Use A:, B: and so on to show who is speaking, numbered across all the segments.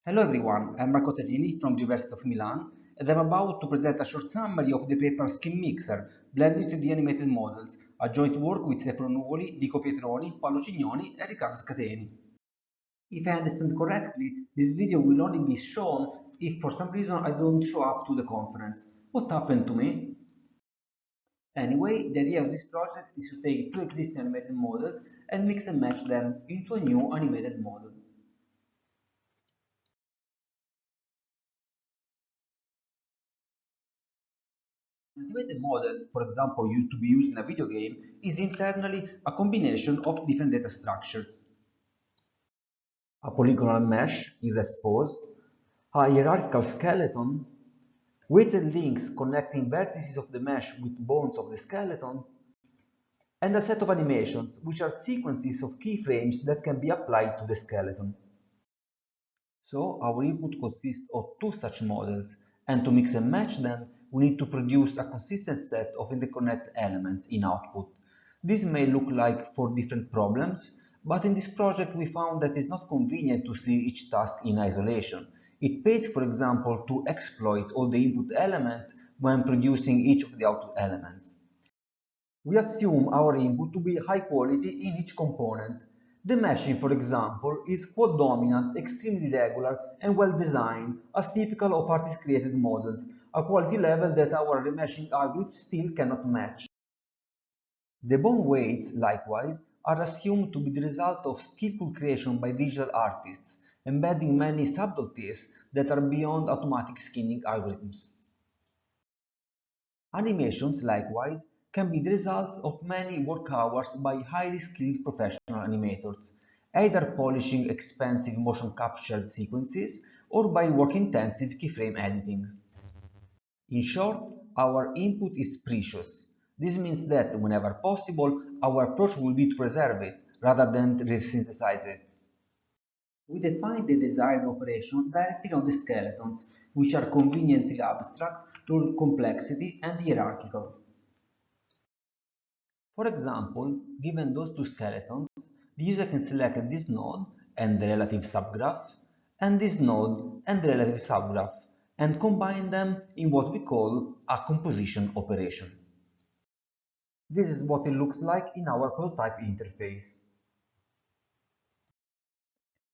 A: Hello everyone, I'm Tarini from the University of Milan and I'm about to present a short summary of the paper SkinMixer, blended 3D animated models, a joint work with Stefano Nuvoli, Nico Pietroni, Paolo Cignoni and Riccardo Scateni. If I understand correctly, this video will only be shown if for some reason I don't show up to the conference. What happened to me? Anyway, the idea of this project is to take two existing animated models and mix and match them into a new animated model. An animated model, for example, to be used in a video game, is internally a combination of different data structures. A polygonal mesh in response, a hierarchical skeleton, weighted links connecting vertices of the mesh with bones of the skeletons, and a set of animations, which are sequences of keyframes that can be applied to the skeleton. So our input consists of two such models, and to mix and match them, we need to produce a consistent set of interconnect elements in output. This may look like for different problems, but in this project we found that it's not convenient to see each task in isolation. It pays, for example, to exploit all the input elements when producing each of the output elements. We assume our input to be high quality in each component. The meshing, for example, is quad dominant, extremely regular, and well designed, as typical of artist-created models, a quality level that our remeshing algorithm still cannot match. The bone weights, likewise, are assumed to be the result of skillful creation by digital artists, embedding many subtleties that are beyond automatic skinning algorithms. Animations, likewise, can be the results of many work hours by highly skilled professional animators, either polishing expensive motion captured sequences or by work-intensive keyframe editing. In short, our input is precious. This means that, whenever possible, our approach will be to preserve it rather than resynthesize it. We define the desired operation directly on the skeletons, which are conveniently abstract, low complexity, and hierarchical. For example, given those two skeletons, the user can select this node and the relative subgraph, and this node and the relative subgraph, and combine them in what we call a composition operation. This is what it looks like in our prototype interface.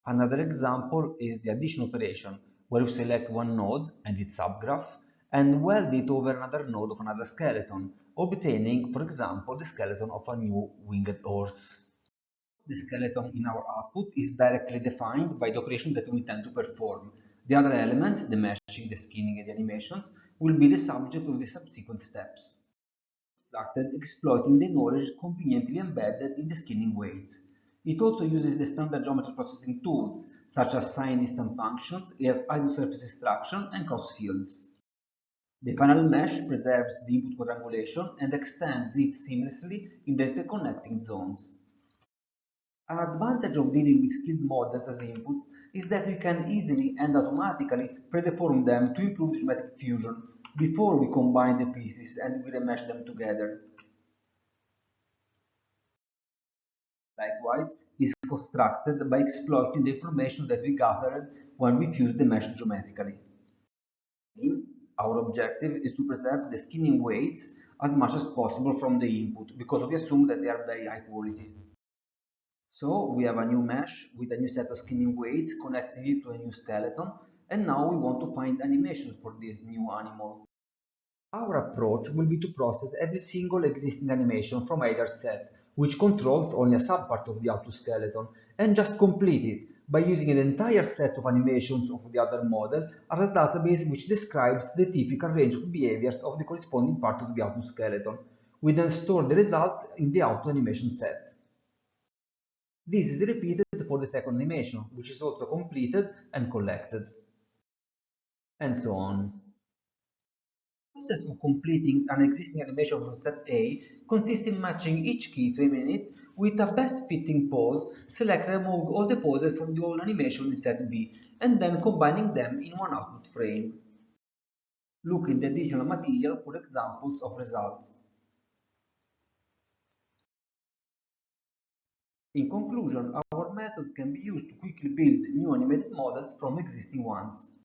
A: Another example is the addition operation, where you select one node and its subgraph and weld it over another node of another skeleton, obtaining, for example, the skeleton of a new winged horse. The skeleton in our output is directly defined by the operation that we intend to perform. The other elements, the meshing, the skinning, and the animations, will be the subject of the subsequent steps. Constructed exploiting the knowledge conveniently embedded in the skinning weights. It also uses the standard geometry processing tools, such as sign distance functions, as isosurface extraction and cross fields. The final mesh preserves the input quadrangulation and extends it seamlessly in the interconnecting zones. An advantage of dealing with skilled models as input is that we can easily and automatically predeform them to improve geometric fusion before we combine the pieces and we remesh them together. Likewise, is constructed by exploiting the information that we gathered when we fuse the mesh geometrically. Our objective is to preserve the skinning weights as much as possible from the input because we assume that they are very high quality. So we have a new mesh with a new set of skinning weights connecting it to a new skeleton, and now we want to find animation for this new animal. Our approach will be to process every single existing animation from either set, which controls only a subpart of the output skeleton, and just complete it by using an entire set of animations of the other model as a database which describes the typical range of behaviors of the corresponding part of the output skeleton. We then store the result in the output animation set. This is repeated for the second animation, which is also completed and collected, and so on. The process of completing an existing animation from set A consists in matching each keyframe in it with a best fitting pose selected among all the poses from the whole animation in set B, and then combining them in one output frame. Look in the additional material for examples of results. In conclusion, our method can be used to quickly build new animated models from existing ones.